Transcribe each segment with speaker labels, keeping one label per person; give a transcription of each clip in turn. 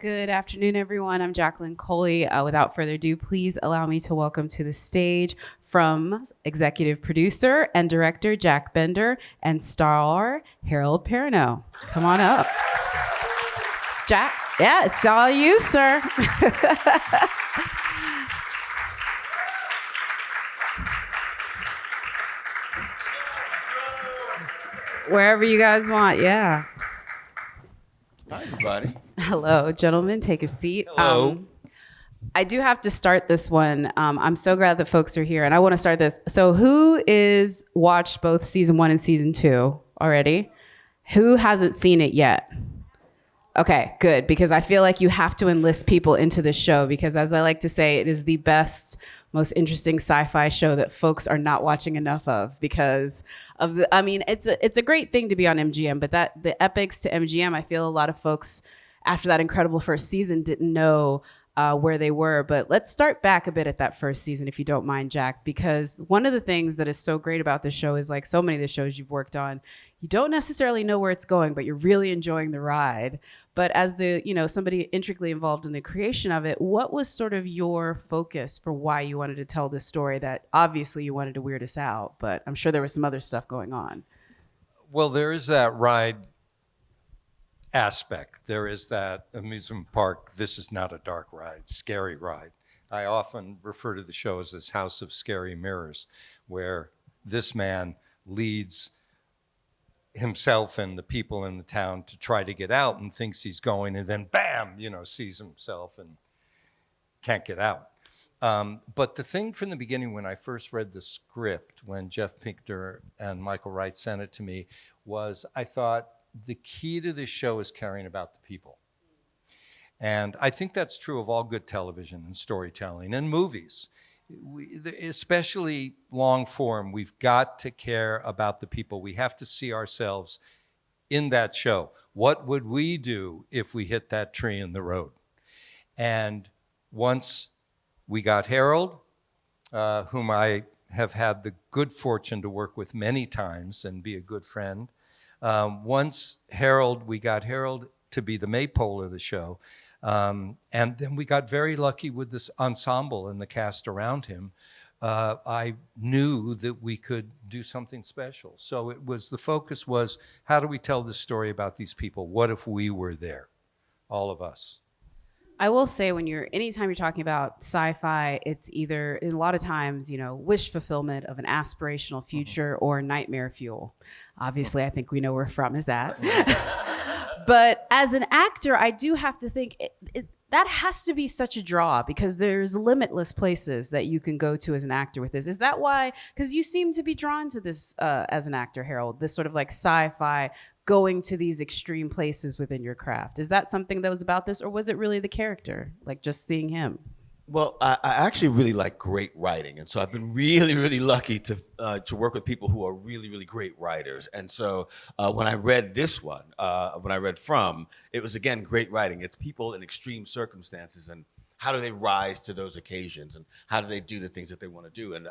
Speaker 1: Good afternoon, everyone. I'm Jacqueline Coley. Without further ado, please allow me to welcome to the stage from executive producer and director Jack Bender and star Harold Perrineau. Come on up. Jack, yeah, it's all you, sir. Wherever you guys want, yeah.
Speaker 2: Hi, everybody.
Speaker 1: Hello, gentlemen. Take a seat.
Speaker 2: Hello.
Speaker 1: I do have to start this one. I'm so glad that folks are here, and I want to start this. So who is watched both season 1 and season 2 already? Who hasn't seen it yet? Okay, good, because I feel like you have to enlist people into this show because, as I like to say, it is the best, most interesting sci-fi show that folks are not watching enough of because of the, I mean, it's a great thing to be on MGM, but that the epics to MGM, I feel a lot of folks after that incredible first season didn't know where they were. But let's start back a bit at that first season, if you don't mind, Jack, because one of the things that is so great about this show is, like so many of the shows you've worked on, you don't necessarily know where it's going, but you're really enjoying the ride. But as the, somebody intricately involved in the creation of it, what was sort of your focus for why you wanted to tell this story that obviously you wanted to weird us out, but I'm sure there was some other stuff going on?
Speaker 2: Well, there is that ride aspect. There is that amusement park, this is not a dark ride, scary ride. I often refer to the show as this house of scary mirrors, where this man leads himself and the people in the town to try to get out and thinks he's going, and then bam, sees himself and can't get out. But the thing from the beginning, when I first read the script, when Jeff Pinkner and Michael Wright sent it to me, was I thought the key to this show is caring about the people. And I think that's true of all good television and storytelling and movies. Especially long form, we've got to care about the people. We have to see ourselves in that show. What would we do if we hit that tree in the road? And once we got Harold, whom I have had the good fortune to work with many times and be a good friend. Once we got Harold to be the maypole of the show. And then we got very lucky with this ensemble and the cast around him. I knew that we could do something special. So the focus was, how do we tell this story about these people? What if we were there? All of us.
Speaker 1: I will say anytime you're talking about sci-fi, it's either, a lot of times, wish fulfillment of an aspirational future or nightmare fuel. Obviously, I think we know where From is at. But as an actor, I do have to think that has to be such a draw because there's limitless places that you can go to as an actor with this. Is that why? Because you seem to be drawn to this as an actor, Harold, this sort of like sci-fi, going to these extreme places within your craft. Is that something that was about this, or was it really the character, like just seeing him?
Speaker 3: Well, I actually really like great writing, and so I've been really, really lucky to work with people who are really, really great writers. And so when I read this one, when I read From, it was, again, great writing. It's people in extreme circumstances, and how do they rise to those occasions, and how do they do the things that they want to do? And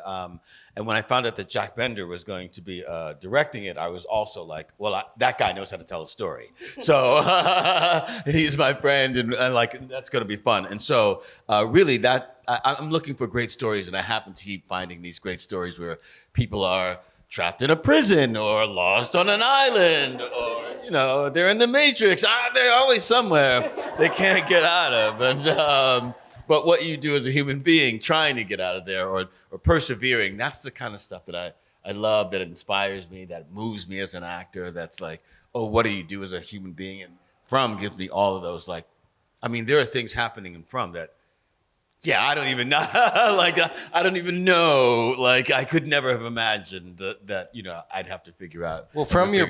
Speaker 3: when I found out that Jack Bender was going to be directing it, I was also like, well, that guy knows how to tell a story. So he's my friend, and that's going to be fun. And so really, I'm looking for great stories, and I happen to keep finding these great stories where people are trapped in a prison or lost on an island, or they're in the Matrix. They're always somewhere they can't get out of. And but what you do as a human being, trying to get out of there or persevering, that's the kind of stuff that I love, that inspires me, that moves me as an actor. That's like, oh, what do you do as a human being? And From gives me all of those. There are things happening in From that, I don't even know. I don't even know. I could never have imagined that I'd have to figure out.
Speaker 2: Well, from your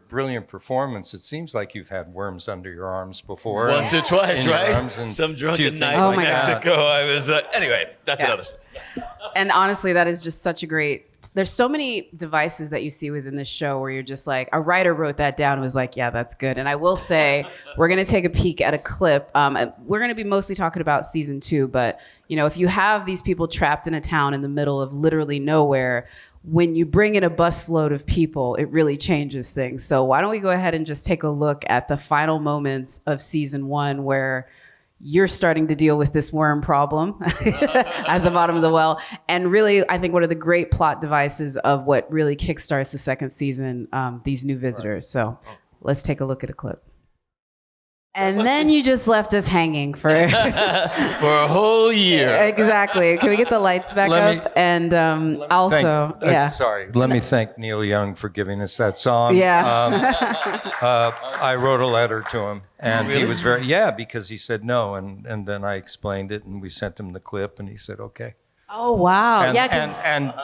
Speaker 2: brilliant performance, it seems like you've had worms under your arms before.
Speaker 3: Once or twice, right? Some drunken night in Mexico. I was anyway. That's another story.
Speaker 1: And honestly, that is just such a great there's so many devices that you see within the show where you're just like, a writer wrote that down and was like, yeah, that's good. And I will say, we're going to take a peek at a clip. We're going to be mostly talking about season 2, but if you have these people trapped in a town in the middle of literally nowhere, when you bring in a busload of people, it really changes things. So why don't we go ahead and just take a look at the final moments of season 1 where you're starting to deal with this worm problem at the bottom of the well. And really, I think one of the great plot devices of what really kickstarts the second season, these new visitors. So let's take a look at a clip. And then you just left us hanging for
Speaker 3: for a whole year.
Speaker 1: Exactly. Can we get the lights back up? And also,
Speaker 2: Let me thank Neil Young for giving us that song.
Speaker 1: Yeah.
Speaker 2: I wrote a letter to him, and
Speaker 3: Really?
Speaker 2: he was because he said no, and then I explained it, and we sent him the clip, and he said okay.
Speaker 1: Oh wow.
Speaker 2: And,
Speaker 1: Yeah. 'Cause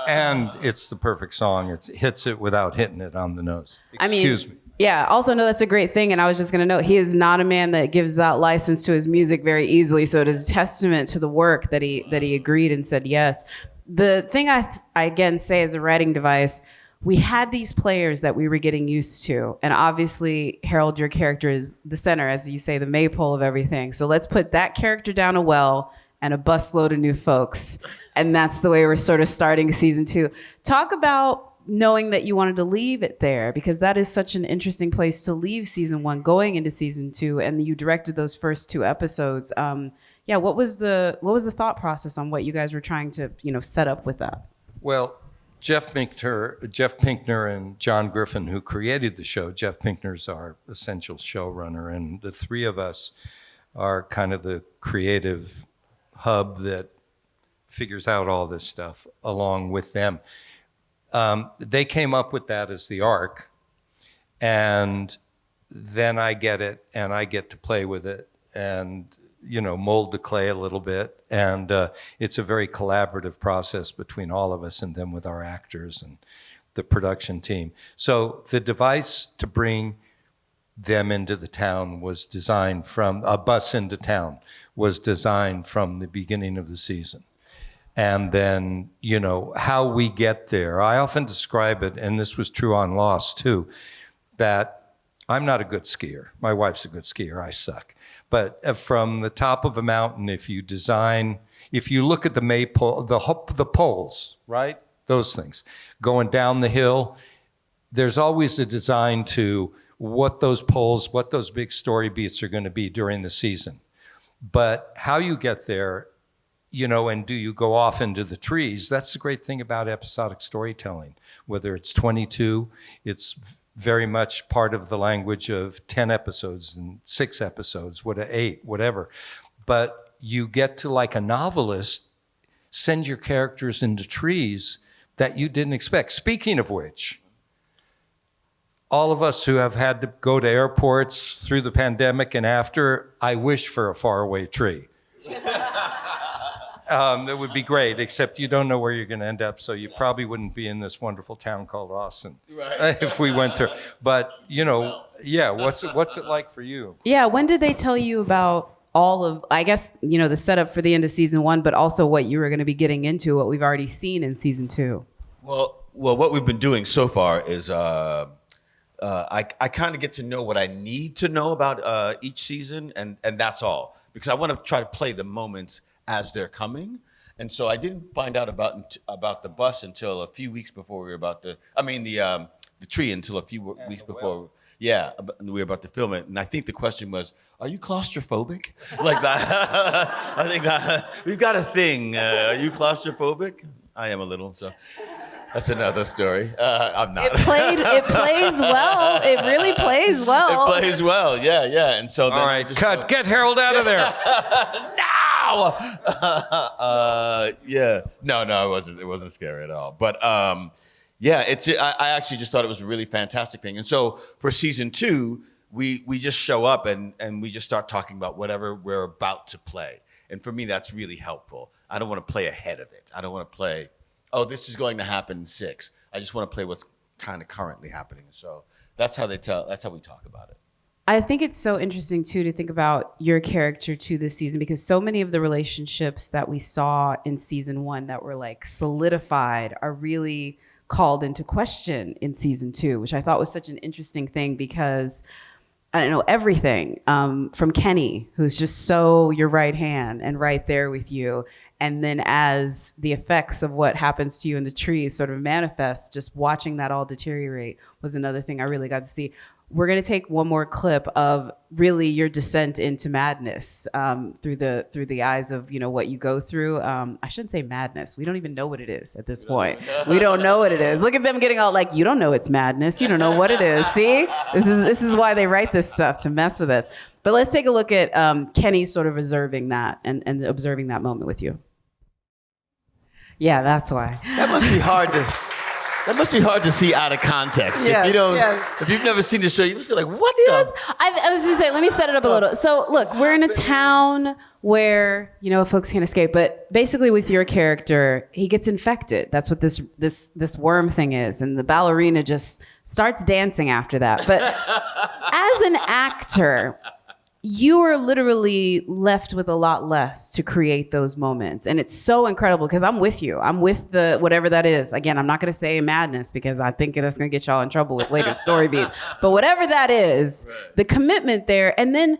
Speaker 2: and it's the perfect song. It hits it without hitting it on the nose. Excuse me.
Speaker 1: Yeah, also no, that's a great thing. And I was just going to note, he is not a man that gives out license to his music very easily. So it is a testament to the work that he agreed and said yes. The thing I again say as a writing device, we had these players that we were getting used to. And obviously, Harold, your character is the center, as you say, the maypole of everything. So let's put that character down a well and a busload of new folks. And that's the way we're sort of starting season 2. Talk about knowing that you wanted to leave it there, because that is such an interesting place to leave season 1 going into season 2, and you directed those first 2 episodes. What was the thought process on what you guys were trying to set up with that?
Speaker 2: Well, Jeff Pinkner and John Griffin, who created the show. Jeff Pinkner's our essential showrunner, and the 3 of us are kind of the creative hub that figures out all this stuff along with them. They came up with that as the arc, and then I get it, and I get to play with it, and mold the clay a little bit, and it's a very collaborative process between all of us, and then with our actors and the production team. So the device to bring them into the town was designed from a bus into town was designed from the beginning of the season. And then, how we get there. I often describe it, and this was true on Lost too, that I'm not a good skier. My wife's a good skier. I suck. But from the top of a mountain, if you look at the maypole, the poles, right? Those things. Going down the hill, there's always a design to what those poles, what those big story beats are going to be during the season. But how you get there, and do you go off into the trees? That's the great thing about episodic storytelling. Whether it's 22, it's very much part of the language of 10 episodes and 6 episodes, 8, whatever. But you get to, like a novelist, send your characters into trees that you didn't expect. Speaking of which, all of us who have had to go to airports through the pandemic and after, I wish for a faraway tree. It would be great, except you don't know where you're going to end up, so you probably wouldn't be in this wonderful town called Austin if we went to. But what's it like for you?
Speaker 1: Yeah, when did they tell you about all of, I guess, the setup for the end of season 1, but also what you were going to be getting into, what we've already seen in season 2?
Speaker 3: Well, what we've been doing so far is I kind of get to know what I need to know about each season, and that's all, because I want to try to play the moments as they're coming. And so I didn't find out about the bus until a few weeks before we were about to, the tree until a few weeks before. Yeah, we were about to film it. And I think the question was, are you claustrophobic? Like that. I think that we've got a thing. Are you claustrophobic? I am a little, so that's another story. I'm not.
Speaker 1: It plays well. It really plays well.
Speaker 3: It plays well, yeah. And so then
Speaker 2: all right, cut. Get Harold out of there.
Speaker 3: Yeah. No, it wasn't scary at all. But I actually just thought it was a really fantastic thing. And so for season 2, we just show up and we just start talking about whatever we're about to play. And for me, that's really helpful. I don't want to play ahead of it. I don't want to play, this is going to happen in 6. I just want to play what's kind of currently happening. So that's how we talk about it.
Speaker 1: I think it's so interesting, too, to think about your character, too, this season, because so many of the relationships that we saw in season 1 that were, like, solidified are really called into question in season 2, which I thought was such an interesting thing because I don't know everything from Kenny, who's just so your right hand and right there with you. And then as the effects of what happens to you in the trees sort of manifest, just watching that all deteriorate was another thing I really got to see. We're going to take one more clip of really your descent into madness through the eyes of, you know, what you go through. I shouldn't say madness. We don't even know what it is at this point. We don't know what it is. Look at them getting all like, you don't know it's madness. You don't know what it is. See, this is why they write this stuff, to mess with us. But let's take a look at Kenny sort of observing that and observing that moment with you. Yeah, that's why.
Speaker 3: That must be hard to see out of context.
Speaker 1: Yes,
Speaker 3: if you don't,
Speaker 1: yes.
Speaker 3: if you've never seen the show, you must be like, what the?
Speaker 1: I was just saying, let me set it up a little. So look, we're in a town where, you know, folks can't escape, but basically with your character, he gets infected. That's what this worm thing is. And the ballerina just starts dancing after that. But as an actor, you are literally left with a lot less to create those moments. And it's so incredible because I'm with you. I'm with the whatever that is. Again, I'm not going to say madness because I think that's going to get y'all in trouble with later story beats. But whatever that is, the commitment there. And then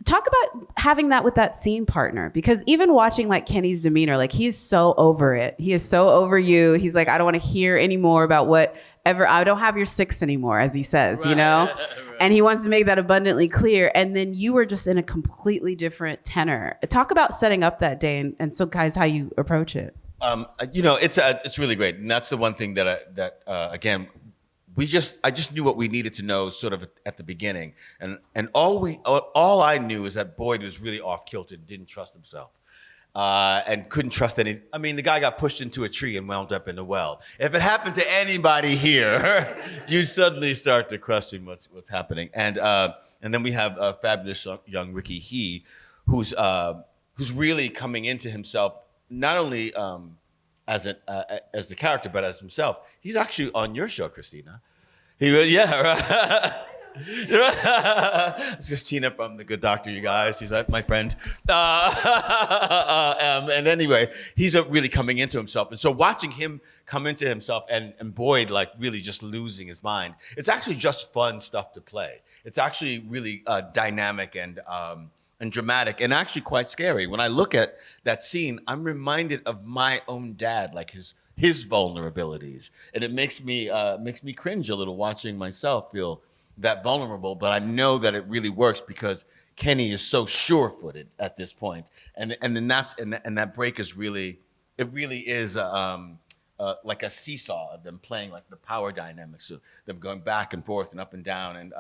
Speaker 1: talk about having that with that scene partner, because even watching like Kenny's demeanor, like he's so over it. He is so over you. He's like, I don't want to hear any more about whatever. I don't have your 6 anymore, as he says, you know? And he wants to make that abundantly clear. And then you were just in a completely different tenor. Talk about setting up that day and so guys, how you approach it.
Speaker 3: You know, it's really great. And that's the one thing that again, I just knew what we needed to know sort of at the beginning. And all I knew is that Boyd was really off kilter, didn't trust himself. And couldn't trust any. I mean, the guy got pushed into a tree and wound up in a well. If it happened to anybody here, you suddenly start to question what's happening. And then we have a fabulous young Ricky He, who's really coming into himself, not only as the character, but as himself. He's actually on your show, Christina. Right. It's Christina from The Good Doctor, you guys. She's my friend. And anyway, he's really coming into himself. And so watching him come into himself and Boyd like really just losing his mind, it's actually just fun stuff to play. It's actually really dynamic and dramatic and actually quite scary. When I look at that scene, I'm reminded of my own dad, like his vulnerabilities. And it makes me cringe a little watching myself feel that vulnerable, but I know that it really works because Kenny is so sure-footed at this point, and then that break is really is like a seesaw of them playing like the power dynamics of them going back and forth and up and down, and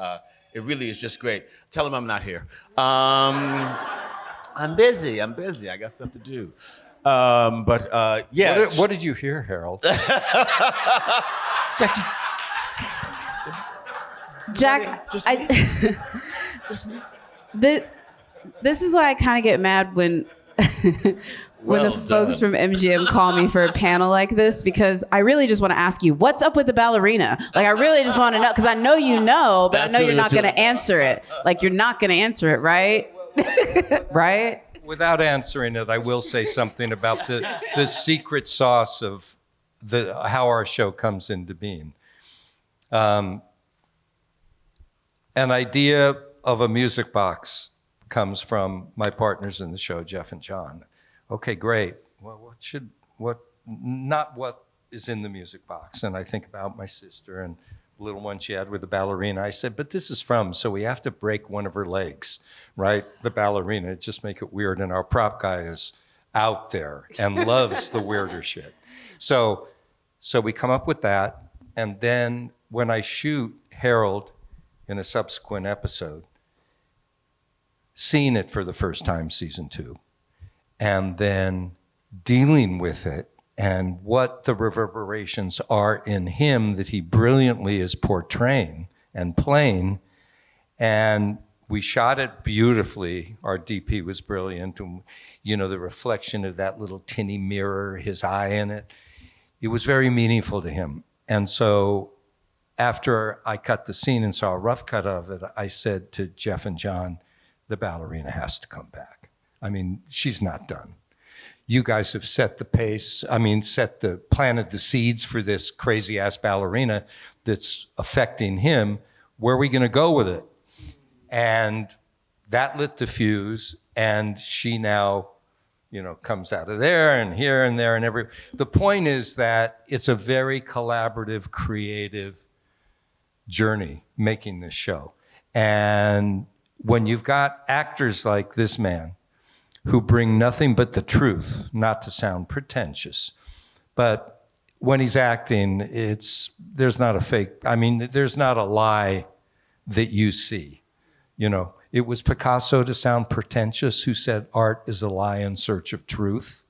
Speaker 3: it really is just great. Tell him I'm not here. I'm busy. I got stuff to do. But yeah.
Speaker 2: What did you hear, Harold?
Speaker 1: Jack,
Speaker 3: Just me? Just me?
Speaker 1: This is why I kind of get mad when the folks from MGM call me for a panel like this, because I really just want to ask you, what's up with the ballerina? Like, I really just want to know, because I know you know, but I know you're not going to answer it. Like, you're not going to answer it, right? Right?
Speaker 2: Without answering it, I will say something about the secret sauce of how our show comes into being. An idea of a music box comes from my partners in the show, Jeff and John. Okay, great. Well, not what is in the music box. And I think about my sister and the little one she had with the ballerina. I said, but this is so we have to break one of her legs, right? The ballerina, just make it weird. And our prop guy is out there and loves the weirder shit. So we come up with that. And then when I shoot Harold in a subsequent episode, seeing it for the first time, season 2, and then dealing with it and what the reverberations are in him that he brilliantly is portraying and playing. And we shot it beautifully. Our DP was brilliant. And, you know, the reflection of that little tinny mirror, his eye in it, it was very meaningful to him. And so after I cut the scene and saw a rough cut of it, I said to Jeff and John, the ballerina has to come back. I mean, she's not done. you guys have set the pace. Planted the seeds for this crazy ass ballerina that's affecting him. Where are we going to go with it? And that lit the fuse, and she now, comes out of there and here and there and every. The point is that it's a very collaborative, creative journey making this show. And when you've got actors like this man who bring nothing but the truth, not to sound pretentious, but when he's acting, there's not a fake, there's not a lie that you see. It was Picasso, to sound pretentious, who said art is a lie in search of truth.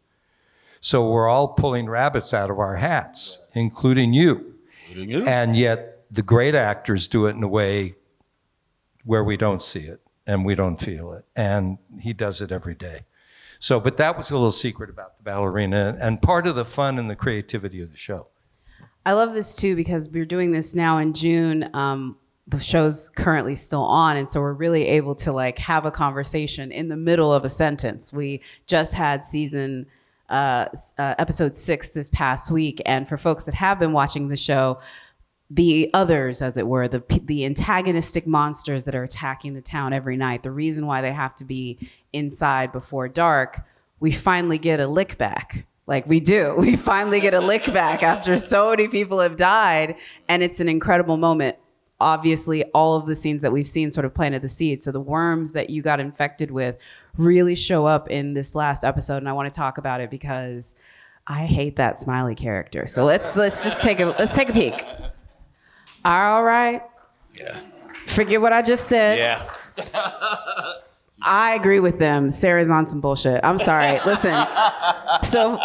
Speaker 2: So we're all pulling rabbits out of our hats, including you. And yet the great actors do it in a way where we don't see it and we don't feel it. And he does it every day. So, but that was a little secret about the ballerina and part of the fun and the creativity of the show.
Speaker 1: I love this too, because we're doing this now in June. The show's currently still on, and so we're really able to have a conversation in the middle of a sentence. We just had episode 6 this past week, and for folks that have been watching the show, the others, as it were, the antagonistic monsters that are attacking the town every night, the reason why they have to be inside before dark, we finally get a lick back. We do. We finally get a lick back after so many people have died, and it's an incredible moment. Obviously, all of the scenes that we've seen sort of planted the seeds. So the worms that you got infected with really show up in this last episode, and I want to talk about it because I hate that Smiley character. So let's just take a peek. All right.
Speaker 3: Yeah.
Speaker 1: Forget what I just said.
Speaker 3: Yeah.
Speaker 1: I agree with them. Sarah's on some bullshit. I'm sorry. Listen. So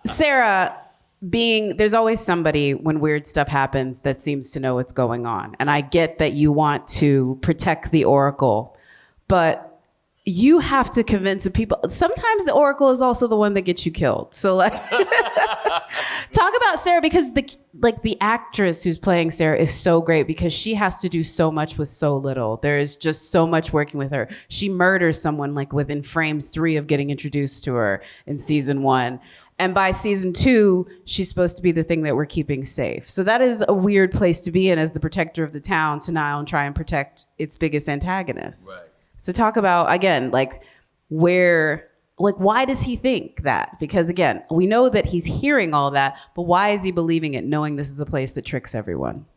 Speaker 1: Sarah, there's always somebody when weird stuff happens that seems to know what's going on. And I get that you want to protect the Oracle, but you have to convince the people. Sometimes the Oracle is also the one that gets you killed. So talk about Sarah, because the actress who's playing Sarah is so great because she has to do so much with so little. There is just so much working with her. She murders someone within frame 3 of getting introduced to her in season 1. And by season 2, she's supposed to be the thing that we're keeping safe. So that is a weird place to be in as the protector of the town, to now and try and protect its biggest antagonist.
Speaker 3: Right.
Speaker 1: So talk about, again, why does he think that? Because again, we know that he's hearing all that, but why is he believing it, knowing this is a place that tricks everyone?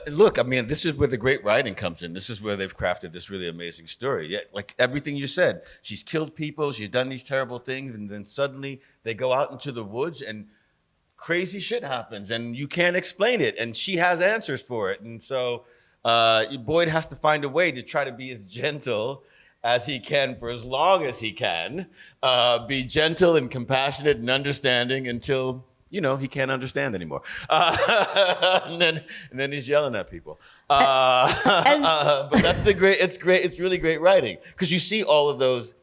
Speaker 3: Look, this is where the great writing comes in. This is where they've crafted this really amazing story. Yeah, everything you said, she's killed people, she's done these terrible things, and then suddenly they go out into the woods and crazy shit happens, and you can't explain it, and she has answers for it. And so Boyd has to find a way to try to be as gentle as he can for as long as he can, be gentle and compassionate and understanding until he can't understand anymore. And then he's yelling at people. But that's it's really great writing, because you see all of those,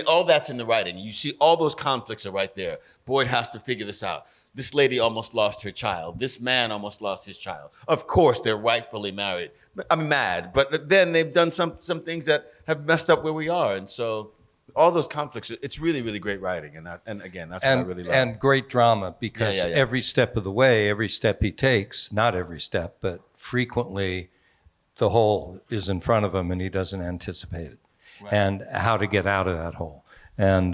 Speaker 3: all that's in the writing. You see all those conflicts are right there. Boyd has to figure this out. This lady almost lost her child. This man almost lost his child. Of course, they're rightfully married. I'm mad, but then they've done some things that have messed up where we are. And so all those conflicts, it's really, really great writing. And again, that's what I really love.
Speaker 2: And great drama, because every step of the way, every step he takes, not every step, but frequently the hole is in front of him and he doesn't anticipate it. Right. And how to get out of that hole. And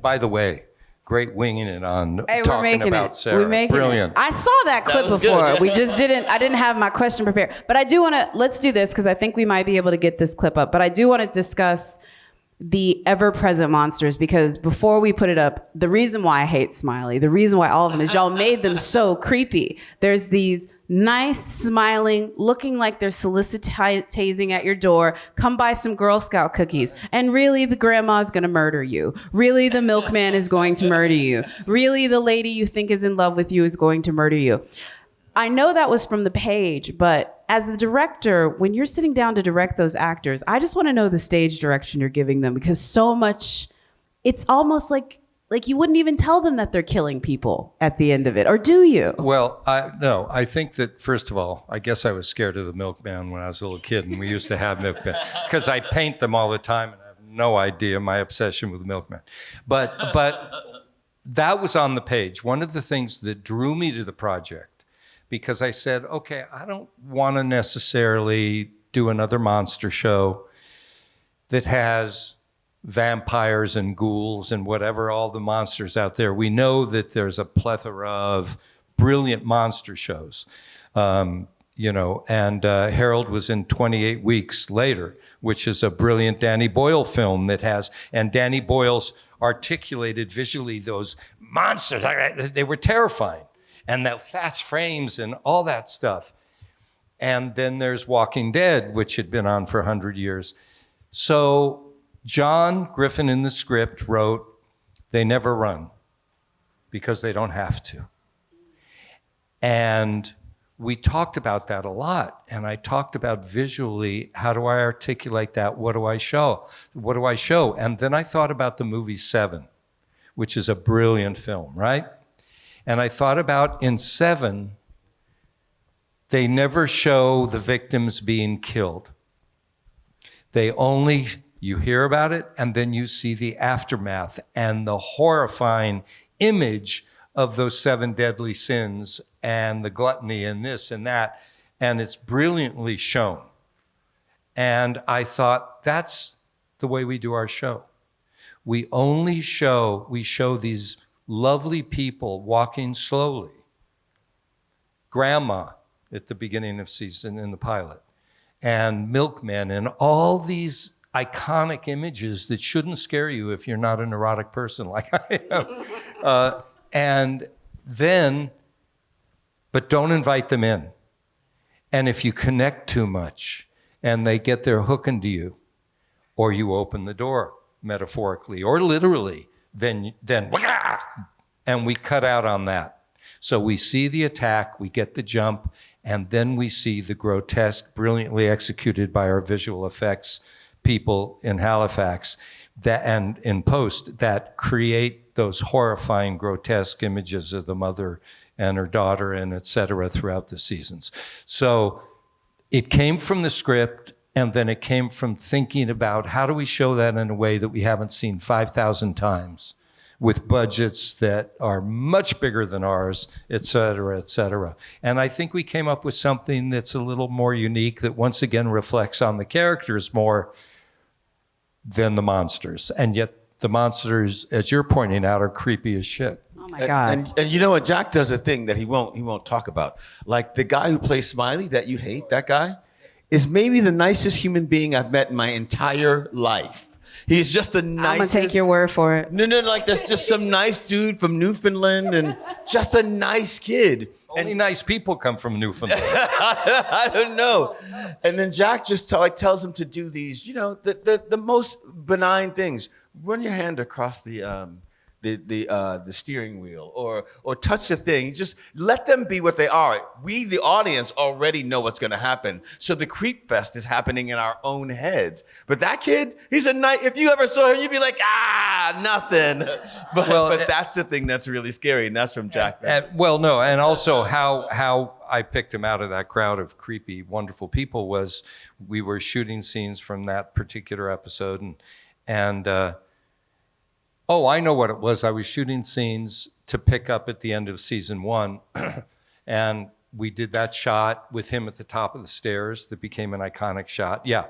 Speaker 2: by the way, great winging it on talking about Sarah. Brilliant.
Speaker 1: I saw that clip before.
Speaker 3: Good.
Speaker 1: We just I didn't have my question prepared. But I do want to, let's do this, because I think we might be able to get this clip up. But I do want to discuss the ever-present monsters, because before we put it up, the reason why I hate Smiley, the reason why all of them is y'all made them so creepy. There's these nice, smiling, looking like they're soliciting at your door, come buy some Girl Scout cookies. And really, the grandma's gonna murder you. Really, the milkman is going to murder you. Really, the lady you think is in love with you is going to murder you. I know that was from the page, but as the director, when you're sitting down to direct those actors, I just want to know the stage direction you're giving them, because so much, it's almost like you wouldn't even tell them that they're killing people at the end of it, or do you?
Speaker 2: Well, no, I think that, first of all, I guess I was scared of the milkman when I was a little kid, and we used to have milkmen, because I paint them all the time, and I have no idea my obsession with the milkman. But that was on the page. One of the things that drew me to the project, because I said, okay, I don't want to necessarily do another monster show that has vampires and ghouls and whatever, all the monsters out there. We know that there's a plethora of brilliant monster shows. Harold was in 28 Weeks Later, which is a brilliant Danny Boyle film that has, and Danny Boyle's articulated visually those monsters. They were terrifying. And the fast frames and all that stuff. And then there's Walking Dead, which had been on for 100 years. So John Griffin in the script wrote, they never run because they don't have to. And we talked about that a lot. And I talked about visually, how do I articulate that? What do I show? What do I show? And then I thought about the movie Seven, which is a brilliant film, right? And I thought about in Seven, they never show the victims being killed. They only, you hear about it, and then you see the aftermath and the horrifying image of those 7 deadly sins and the gluttony and this and that, and it's brilliantly shown. And I thought, that's the way we do our show. We show these lovely people walking slowly. Grandma at the beginning of season in the pilot, and milkmen, and all these iconic images that shouldn't scare you if you're not a neurotic person like I am. But don't invite them in. And if you connect too much and they get their hook into you, or you open the door metaphorically or literally, then and we cut out on that. So we see the attack, we get the jump, and then we see the grotesque, brilliantly executed by our visual effects people in Halifax and in post that create those horrifying, grotesque images of the mother and her daughter and et cetera throughout the seasons. So it came from the script, and then it came from thinking about how do we show that in a way that we haven't seen 5,000 times with budgets that are much bigger than ours, et cetera, et cetera. And I think we came up with something that's a little more unique that once again reflects on the characters more than the monsters. And yet the monsters, as you're pointing out, are creepy as shit.
Speaker 1: Oh my God.
Speaker 3: And you know what? Jack does a thing that he won't talk about. Like the guy who plays Smiley that you hate, that guy, is maybe the nicest human being I've met in my entire life. He's just the nicest.
Speaker 1: I'm gonna take your word for it.
Speaker 3: No, like there's just some nice dude from Newfoundland and just a nice kid.
Speaker 2: Only nice people come from Newfoundland.
Speaker 3: I don't know. And then Jack just tells him to do these, the most benign things. Run your hand across the steering wheel or touch the thing. Just let them be what they are. We, the audience, already know what's going to happen. So the creep fest is happening in our own heads. But that kid, he's a nice, if you ever saw him, you'd be like, nothing. But that's the thing that's really scary, and that's from Jack.
Speaker 2: And also how I picked him out of that crowd of creepy, wonderful people was we were shooting scenes from that particular episode, and I know what it was. I was shooting scenes to pick up at the end of season 1, and we did that shot with him at the top of the stairs that became an iconic shot. Yeah,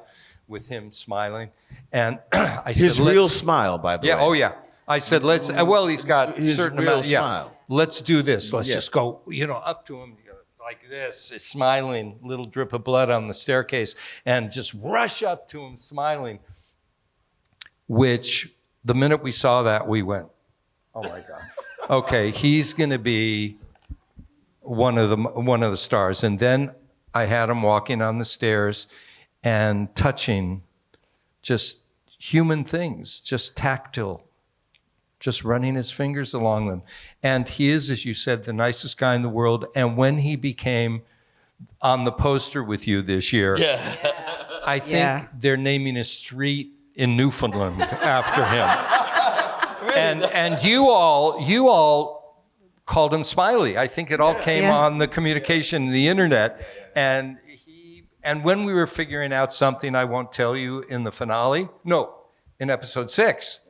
Speaker 2: with him smiling. And I said,
Speaker 3: his real smile, by the way.
Speaker 2: Yeah, oh yeah. I said, he's got a certain amount. Yeah, let's do this. Let's just go, up to him like this, smiling, little drip of blood on the staircase, and just rush up to him smiling, which... The minute we saw that, we went, oh my God. Okay, he's going to be one of the stars. And then I had him walking on the stairs and touching just human things, just tactile, just running his fingers along them. And he is, as you said, the nicest guy in the world. And when he became on the poster with you this year, I think they're naming a street in Newfoundland after him. And you all called him Smiley. I think it all came on the communication, the internet. And when we were figuring out something I won't tell you in the finale, in episode 6,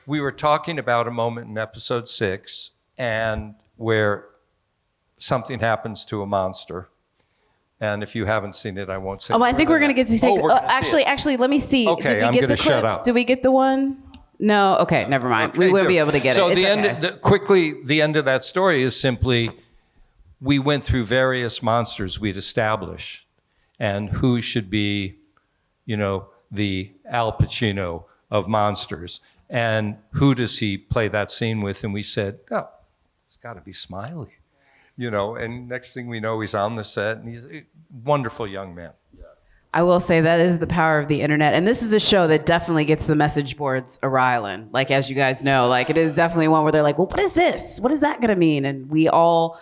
Speaker 2: we were talking about a moment in episode 6 and where something happens to a monster. And if you haven't seen it, I won't say.
Speaker 1: Oh, I think we're going to get to take. Actually, let me see.
Speaker 2: Okay, I'm going to shut up.
Speaker 1: Did we get the one? No. Okay, never mind. We will be able to get it.
Speaker 2: So
Speaker 1: it's
Speaker 2: the
Speaker 1: okay.
Speaker 2: end. The end of that story is simply, we went through various monsters we'd established, and who should be, the Al Pacino of monsters, and who does he play that scene with? And we said, oh, it's got to be Smiley. And next thing we know, he's on the set, and he's a wonderful young man.
Speaker 1: I will say that is the power of the internet. And this is a show that definitely gets the message boards a-riling. Like, as you guys know, it is definitely one where they're like, well, what is this? What is that going to mean? And we all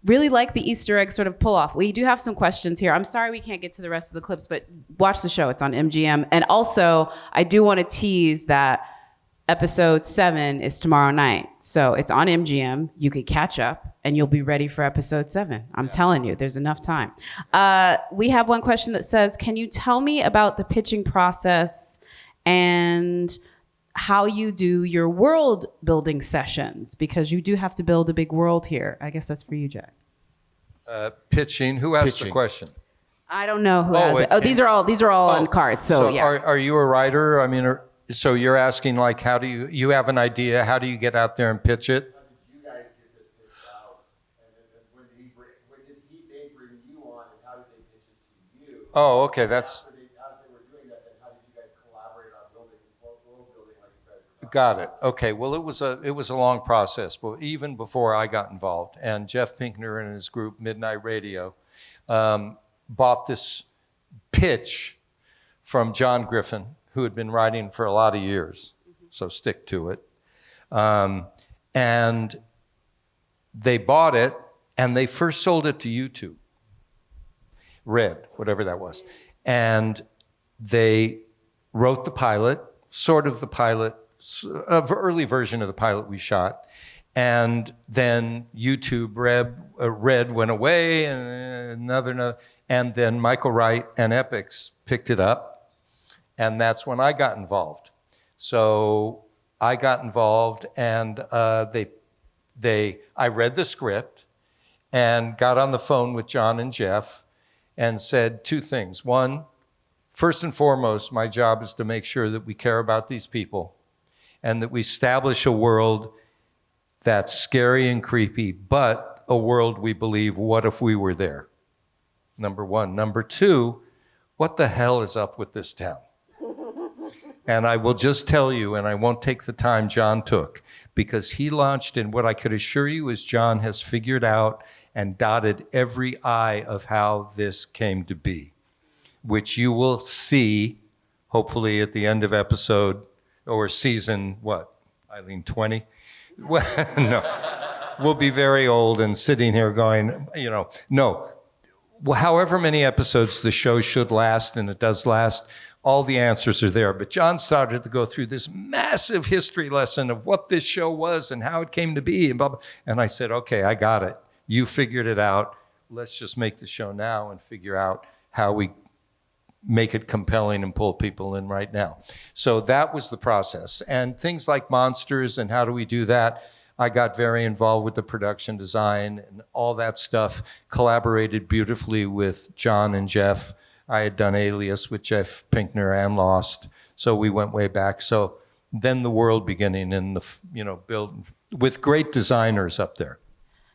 Speaker 1: really like the Easter egg sort of pull off. We do have some questions here. I'm sorry we can't get to the rest of the clips, but watch the show. It's on MGM. And also, I do want to tease that episode 7 is tomorrow night. So it's on MGM. You could catch up and you'll be ready for episode 7. I'm telling you, there's enough time. We have one question that says, can you tell me about the pitching process and how you do your world building sessions? Because you do have to build a big world here. I guess that's for you, Jack.
Speaker 2: Pitching. Who asked the question?
Speaker 1: I don't know who has it. Oh, these are all on cards. So yeah.
Speaker 2: Are you a writer? I mean, so you're asking, how do you have an idea? How do you get out there and pitch it?
Speaker 4: How did you guys get this pitched out? And then when did they bring you on, and how did they pitch it to you?
Speaker 2: Oh, okay, that's...
Speaker 4: As they were doing that, then how did you guys collaborate on world building like you guys were talking?
Speaker 2: Got it. Okay, well, it was a long process, but even before I got involved, and Jeff Pinkner and his group, Midnight Radio, bought this pitch from John Griffin, who had been writing for a lot of years, so stick to it. And they bought it, and they first sold it to YouTube, Red, whatever that was. And they wrote the pilot, sort of the pilot, an early version of the pilot we shot. And then YouTube, Red went away, and another, and then Michael Wright and Epix picked it up. And that's when I got involved. So I got involved, and I read the script and got on the phone with John and Jeff and said 2 things. One, first and foremost, my job is to make sure that we care about these people and that we establish a world that's scary and creepy, but a world we believe, what if we were there? Number 1. Number 2, what the hell is up with this town? And I will just tell you, and I won't take the time John took, because he launched in what I could assure you is John has figured out and dotted every I of how this came to be, which you will see, hopefully at the end of episode or season, Eileen, 20? Well, no. We'll be very old and sitting here going, no. Well, however many episodes the show should last, and it does last, all the answers are there. But John started to go through this massive history lesson of what this show was and how it came to be. And blah, blah. And I said, okay, I got it. You figured it out. Let's just make the show now and figure out how we make it compelling and pull people in right now. So that was the process. And things like monsters and how do we do that, I got very involved with the production design and all that stuff, collaborated beautifully with John and Jeff. I had done Alias with Jeff Pinkner and Lost, so we went way back. So then the world beginning and build with great designers up there.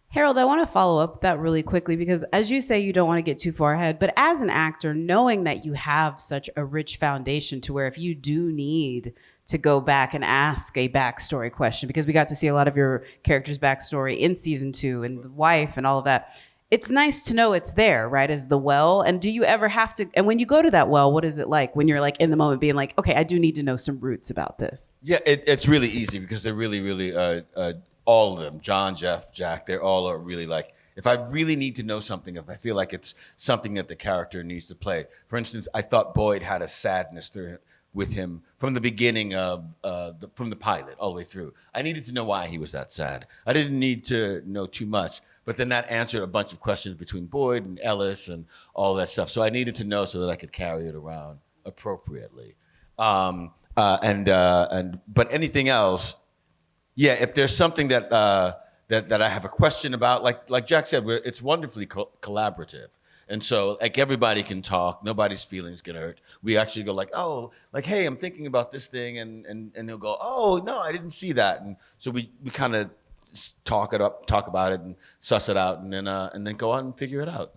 Speaker 1: Harold, I want to follow up that really quickly because as you say, you don't want to get too far ahead, but as an actor, knowing that you have such a rich foundation to where if you do need to go back and ask a backstory question, because we got to see a lot of your character's backstory in season 2 and the wife and all of that, it's nice to know it's there, right, as the well. And do you ever have to, and when you go to that well, what is it like when you're in the moment being like, okay, I do need to know some roots about this?
Speaker 3: Yeah, it's really easy because they're really, really, all of them, John, Jeff, Jack, they all are really if I really need to know something, if I feel like it's something that the character needs to play. For instance, I thought Boyd had a sadness with him from the beginning of, from the pilot all the way through. I needed to know why he was that sad. I didn't need to know too much. But then that answered a bunch of questions between Boyd and Ellis and all that stuff. So I needed to know so that I could carry it around appropriately. But anything else, yeah, if there's something that that I have a question about, like Jack said, it's wonderfully collaborative. And so, like, everybody can talk, nobody's feelings get hurt. We actually go like, oh, like, hey, I'm thinking about this thing, and they'll go, oh, no, I didn't see that. And so we kind of talk about it, and suss it out, and then go out and figure it out.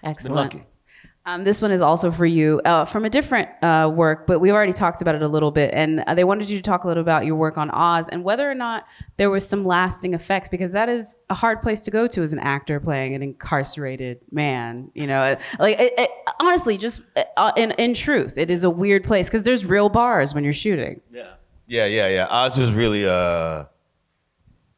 Speaker 1: Excellent.
Speaker 3: Been lucky.
Speaker 1: This one is also for you from a different work, but we already talked about it a little bit. And they wanted you to talk a little about your work on Oz and whether or not there was some lasting effects, because that is a hard place to go to as an actor playing an incarcerated man. You know, like honestly, just in truth, it is a weird place because there's real bars when you're shooting.
Speaker 3: Yeah. Oz was really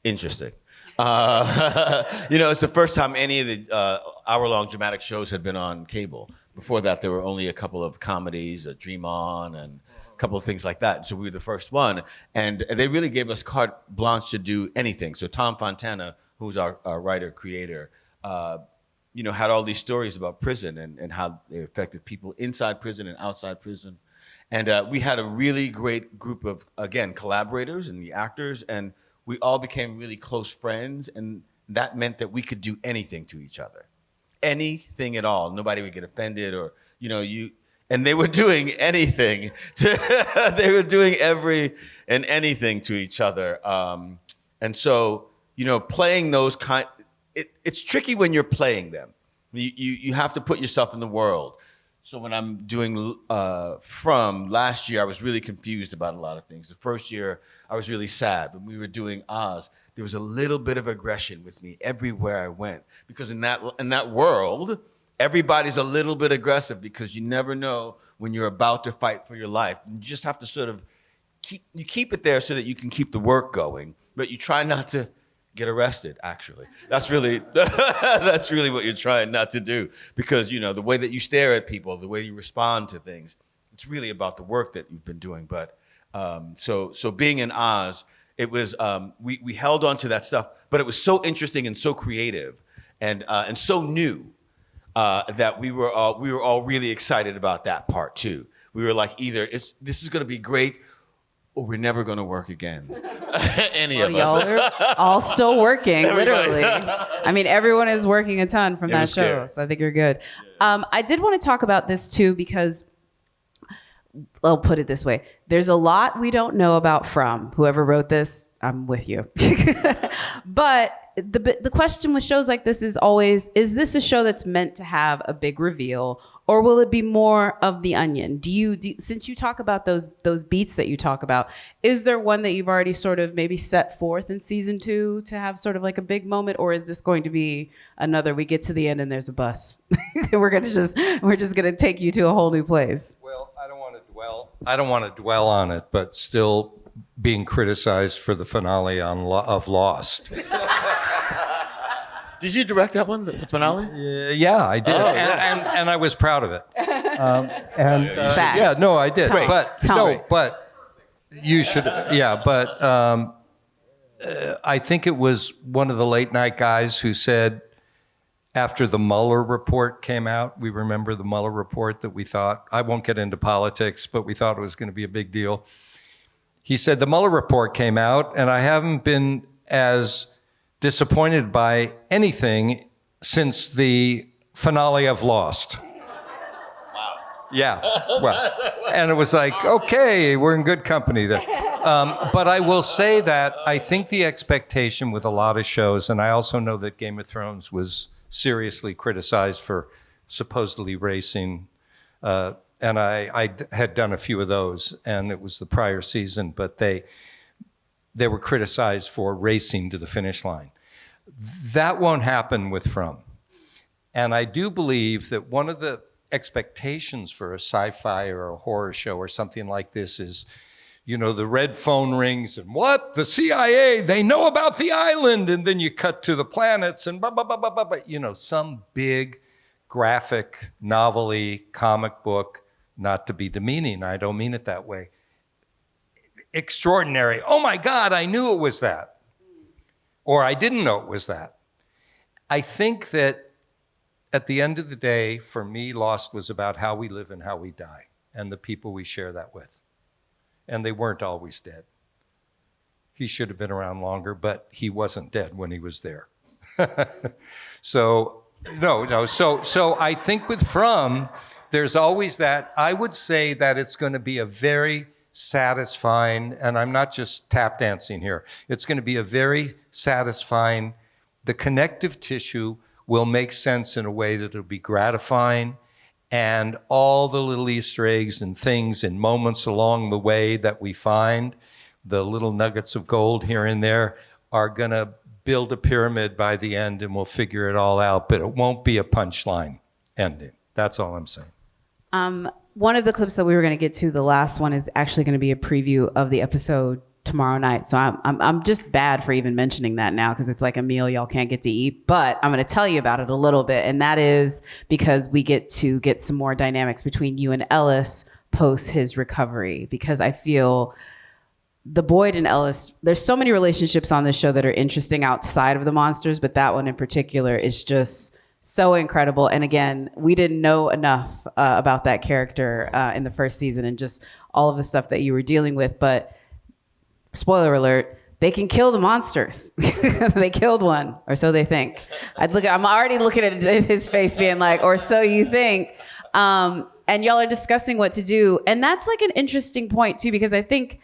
Speaker 3: interesting. It's the first time any of the hour-long dramatic shows had been on cable. Before that, there were only a couple of comedies, Dream On, and a couple of things like that. So we were the first one, and they really gave us carte blanche to do anything. So Tom Fontana, who's our writer creator, had all these stories about prison and how they affected people inside prison and outside prison. And we had a really great group of, again, collaborators and the actors, and we all became really close friends, and that meant that we could do anything to each other. Anything at all. Nobody would get offended and they were doing anything. They were doing every and anything to each other. And so, playing those it's tricky when you're playing them. You have to put yourself in the world. So when I'm doing From last year, I was really confused about a lot of things. The first year, I was really sad. When we were doing Oz, there was a little bit of aggression with me everywhere I went. Because in that world, everybody's a little bit aggressive because you never know when you're about to fight for your life. You just have to sort of keep it there so that you can keep the work going. But you try not to get arrested, actually. That's really what you're trying not to do, because the way that you stare at people, the way you respond to things, it's really about the work that you've been doing. But so being in Oz, it was we held on to that stuff, but it was so interesting and so creative and so new that we were all really excited about that part too. We were like, either this is going to be great, or we're never going to work again. Any of us.
Speaker 1: Y'all are all still working, literally. I mean, everyone is working a ton from that show, scary. So I think you're good. I did want to talk about this too, because I'll put it this way. There's a lot we don't know about From. Whoever wrote this, I'm with you. But the question with shows like this is always, is this a show that's meant to have a big reveal, or will it be more of the onion? Do you since you talk about those beats that you talk about, is there one that you've already sort of maybe set forth in season 2 to have sort of like a big moment, or is this going to be another, we get to the end and there's a bus? we're just gonna take you to a whole new place?
Speaker 2: Well, I don't want to dwell on it, but still being criticized for the finale of Lost.
Speaker 3: Did you direct that one, the finale?
Speaker 2: Yeah, I did, and I was proud of it. Yeah, no, I did.
Speaker 1: Tell me.
Speaker 2: But you should. Yeah, but I think it was one of the late night guys who said, after the Mueller report came out, we remember the Mueller report that we thought, I won't get into politics, but we thought it was going to be a big deal. He said, the Mueller report came out, and I haven't been as disappointed by anything since the finale of Lost.
Speaker 3: Wow.
Speaker 2: Yeah, well, and it was like, okay, we're in good company there. But I will say that I think the expectation with a lot of shows, and I also know that Game of Thrones was seriously criticized for supposedly racing, and I had done a few of those, and it was the prior season, but they were criticized for racing to the finish line. That won't happen with From. And I do believe that one of the expectations for a sci-fi or a horror show or something like this is, the red phone rings and what? The CIA, they know about the island. And then you cut to the planets and blah, blah, blah, blah, blah. Some big graphic novel-y comic book, not to be demeaning, I don't mean it that way. Extraordinary. Oh my God, I knew it was that. Or I didn't know it was that. I think that at the end of the day, for me, Lost was about how we live and how we die and the people we share that with. and they weren't always dead. He should have been around longer, but he wasn't dead when he was there. So I think with From, there's always that. I would say that it's going to be a very satisfying, and I'm not just tap dancing here, it's going to be a very satisfying, the connective tissue will make sense in a way that it'll be gratifying, and all the little Easter eggs and things and moments along the way that we find, the little nuggets of gold here and there, are going to build a pyramid by the end, and we'll figure it all out, but it won't be a punchline ending. That's all I'm saying.
Speaker 1: One of the clips that we were going to get to, the last one, is actually going to be a preview of the episode tomorrow night. So I'm just bad for even mentioning that now, because it's like a meal y'all can't get to eat. But I'm going to tell you about it a little bit, and that is because we get to get some more dynamics between you and Ellis post his recovery, because I feel the Boyd and Ellis, there's so many relationships on this show that are interesting outside of the monsters, but that one in particular is just so incredible. And again, we didn't know enough about that character in the first season and just all of the stuff that you were dealing with. But spoiler alert, they can kill the monsters. They killed one, or so they think. I'm already looking at his face being like, or so you think. And y'all are discussing what to do. And that's like an interesting point too, because I think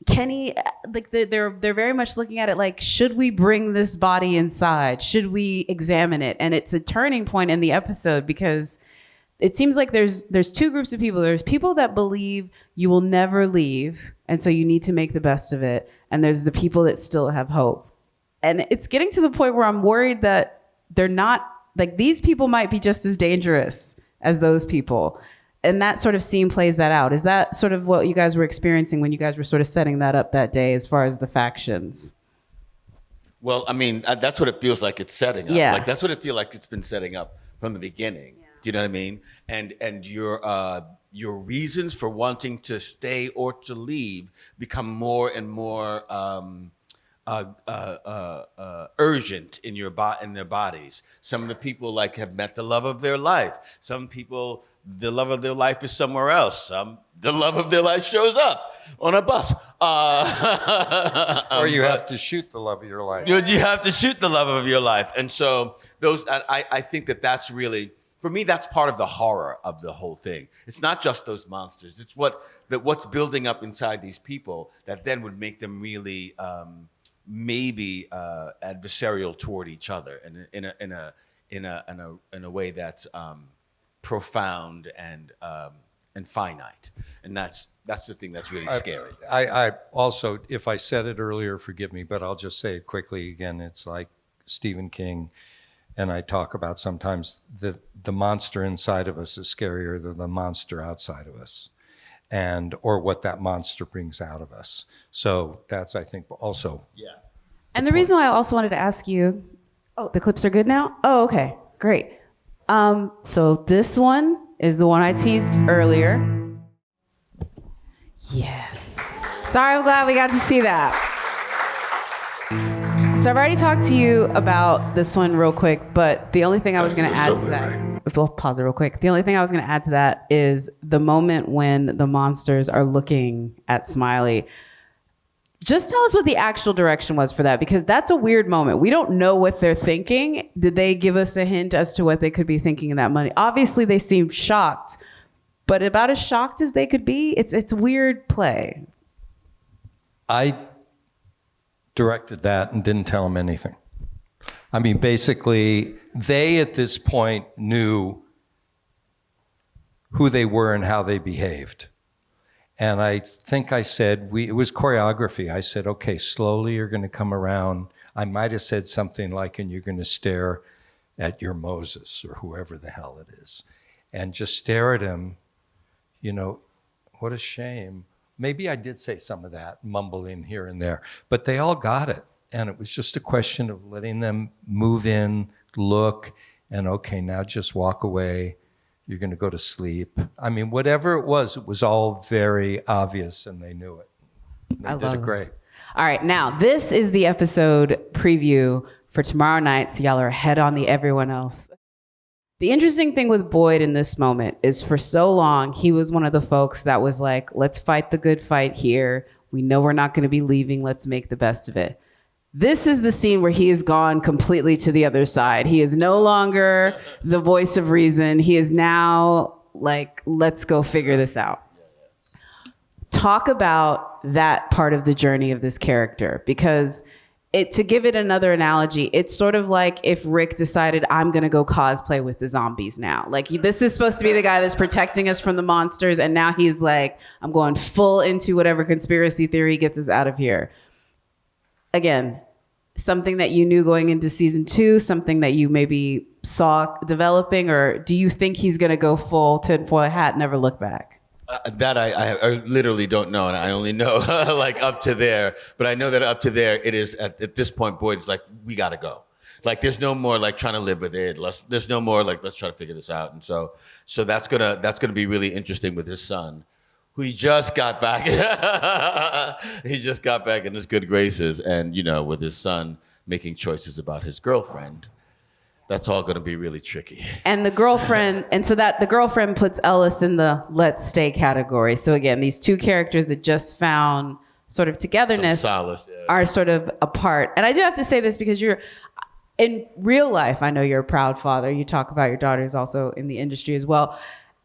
Speaker 1: Kenny, like they're very much looking at it like, should we bring this body inside? Should we examine it? And it's a turning point in the episode, because it seems like there's two groups of people. There's people that believe you will never leave, and so you need to make the best of it. And there's the people that still have hope. And it's getting to the point where I'm worried that they're not, like, these people might be just as dangerous as those people. And that sort of scene plays that out. Is that sort of what you guys were experiencing when you guys were sort of setting that up that day as far as the factions?
Speaker 3: Well, I mean, that's what it feels like it's setting up.
Speaker 1: Yeah.
Speaker 3: Like, that's what it feels like it's been setting up from the beginning. Yeah. Do you know what I mean? And your reasons for wanting to stay or to leave become more and more urgent in their bodies. Some of the people like have met the love of their life. Some people, the love of their life is somewhere else. The love of their life shows up on a bus.
Speaker 2: Or you have to shoot the love of your life.
Speaker 3: You have to shoot the love of your life. And so I think that's really, for me, that's part of the horror of the whole thing. It's not just those monsters. It's what's building up inside these people that then would make them really maybe adversarial toward each other, and in a way that's profound and finite. And that's the thing that's really scary.
Speaker 2: I also, if I said it earlier, forgive me, but I'll just say it quickly again. It's like Stephen King and I talk about sometimes the monster inside of us is scarier than the monster outside of us, or what that monster brings out of us. So that's, I think, also.
Speaker 3: Yeah.
Speaker 1: And the reason why I also wanted to ask you, the clips are good now? Oh, okay, great. So this one is the one I teased earlier. Yes. Sorry, I'm glad we got to see that. So I've already talked to you about this one real quick, but the only thing I was going to add to that, if we'll pause it real quick, the only thing I was going to add to that is the moment when the monsters are looking at Smiley. Just tell us what the actual direction was for that, because that's a weird moment. We don't know what they're thinking. Did they give us a hint as to what they could be thinking in that moment? Obviously, they seemed shocked, but about as shocked as they could be, it's weird play.
Speaker 2: I directed that and didn't tell them anything. I mean, basically, they at this point knew who they were and how they behaved. And I think I said, it was choreography. I said, okay, slowly you're going to come around. I might have said something like, and you're going to stare at your Moses or whoever the hell it is. And just stare at him, what a shame. Maybe I did say some of that, mumbling here and there, but they all got it. And it was just a question of letting them move in, look, and okay, now just walk away. You're going to go to sleep. I mean, whatever it was all very obvious, and they knew it. They did it great.
Speaker 1: All right, now this is the episode preview for tomorrow night, so y'all are ahead on the everyone else. The interesting thing with Boyd in this moment is for so long, he was one of the folks that was like, let's fight the good fight here. We know we're not going to be leaving. Let's make the best of it. This is the scene where he has gone completely to the other side. He is no longer the voice of reason. He is now like, let's go figure this out. Talk about that part of the journey of this character, because to give it another analogy, it's sort of like if Rick decided, I'm going to go cosplay with the zombies now. Like, this is supposed to be the guy that's protecting us from the monsters, and now he's like, I'm going full into whatever conspiracy theory gets us out of here. Again, something that you knew going into season 2, something that you maybe saw developing, or do you think he's going to go full tinfoil hat, never look back?
Speaker 3: That I literally don't know, and I only know like up to there. But I know that up to there, it is at this point, Boyd's like, we gotta go. Like, there's no more like trying to live with it. There's no more like, let's try to figure this out. And so that's gonna be really interesting with his son, who he just got back. He just got back in his good graces, and with his son making choices about his girlfriend. That's all going to be really tricky.
Speaker 1: And the girlfriend, and so that the girlfriend puts Ellis in the let's stay category. So again, these two characters that just found sort of togetherness
Speaker 3: solace,
Speaker 1: are sort of apart. And I do have to say this because you're, in real life, I know you're a proud father. You talk about your daughters also in the industry as well.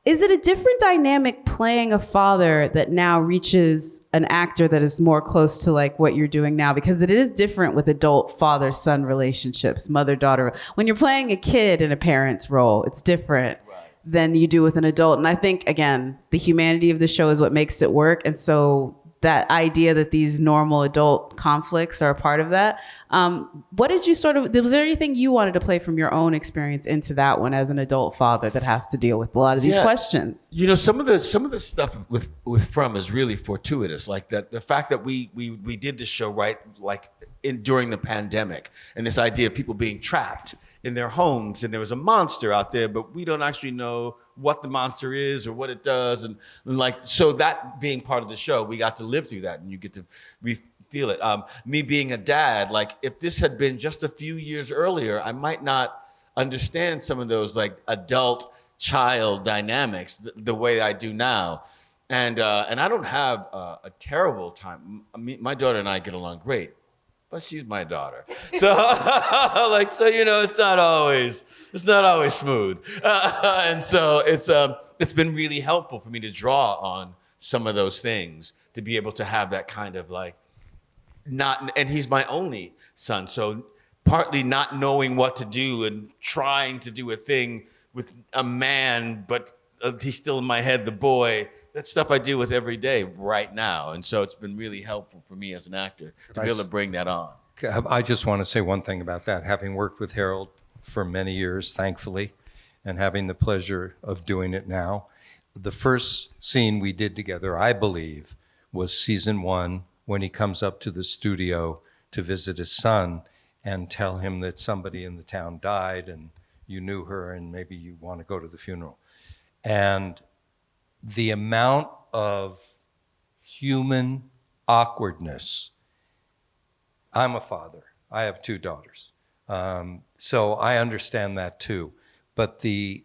Speaker 1: Is it a different dynamic playing a father that now reaches an actor that is more close to like what you're doing now? Because it is different with adult father-son relationships, mother-daughter. When you're playing a kid in a parent's role, it's different than you do with an adult. And I think, again, the humanity of the show is what makes it work. And so that idea that these normal adult conflicts are a part of that. What did you was there anything you wanted to play from your own experience into that one as an adult father that has to deal with a lot of these questions?
Speaker 3: Some of the stuff with From is really fortuitous. Like that, the fact that we did this show during the pandemic, and this idea of people being trapped in their homes, and there was a monster out there, but we don't actually know what the monster is or what it does, and so that being part of the show, we got to live through that, and you get to feel it. Me being a dad, like if this had been just a few years earlier, I might not understand some of those like adult child dynamics the way I do now, and I don't have a terrible time. My daughter and I get along great, but she's my daughter, so it's not always smooth, and so it's been really helpful for me to draw on some of those things to be able to have that kind of like and he's my only son, so partly not knowing what to do and trying to do a thing with a man, but he's still in my head, the boy. That's stuff I deal with every day right now, and so it's been really helpful for me as an actor to be able to bring that on.
Speaker 2: I just want to say one thing about that. Having worked with Harold for many years, thankfully, and having the pleasure of doing it now, the first scene we did together, I believe, was season 1, when he comes up to the studio to visit his son and tell him that somebody in the town died and you knew her and maybe you want to go to the funeral. And the amount of human awkwardness. I'm a father. I have 2 daughters. So I understand that too. But that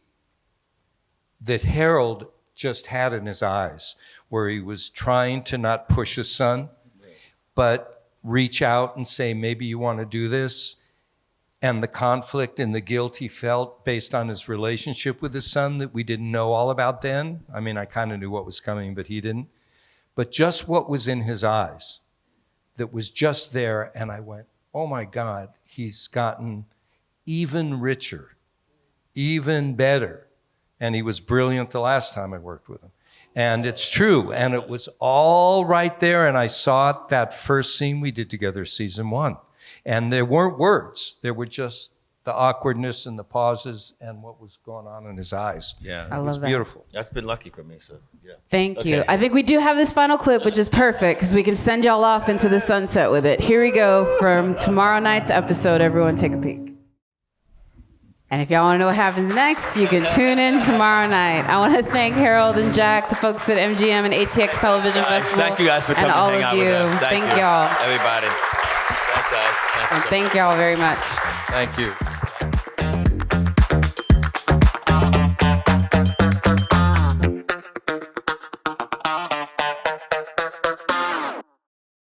Speaker 2: Harold just had in his eyes, where he was trying to not push his son, but reach out and say, maybe you want to do this. And the conflict and the guilt he felt based on his relationship with his son that we didn't know all about then. I mean, I kind of knew what was coming, but he didn't. But just what was in his eyes that was just there. And I went, oh my God, he's gotten even richer, even better. And he was brilliant the last time I worked with him. And it's true. And it was all right there. And I saw it that first scene we did together, season 1. And there weren't words. There were just the awkwardness and the pauses and what was going on in his eyes.
Speaker 3: Yeah,
Speaker 1: it
Speaker 2: was beautiful.
Speaker 3: That's been lucky for me. So yeah.
Speaker 1: Thank you. I think we do have this final clip, which is perfect because we can send y'all off into the sunset with it. Here we go from tomorrow night's episode. Everyone take a peek. And if y'all want to know what happens next, you can tune in tomorrow night. I want to thank Harold and Jack, the folks at MGM and ATX Television Festival.
Speaker 3: Thank you guys for coming
Speaker 1: and all
Speaker 3: and hang
Speaker 1: of
Speaker 3: out
Speaker 1: you.
Speaker 3: with us.
Speaker 1: Thank y'all.
Speaker 3: Everybody. Thanks, guys.
Speaker 1: Thank y'all very much.
Speaker 2: Thank you.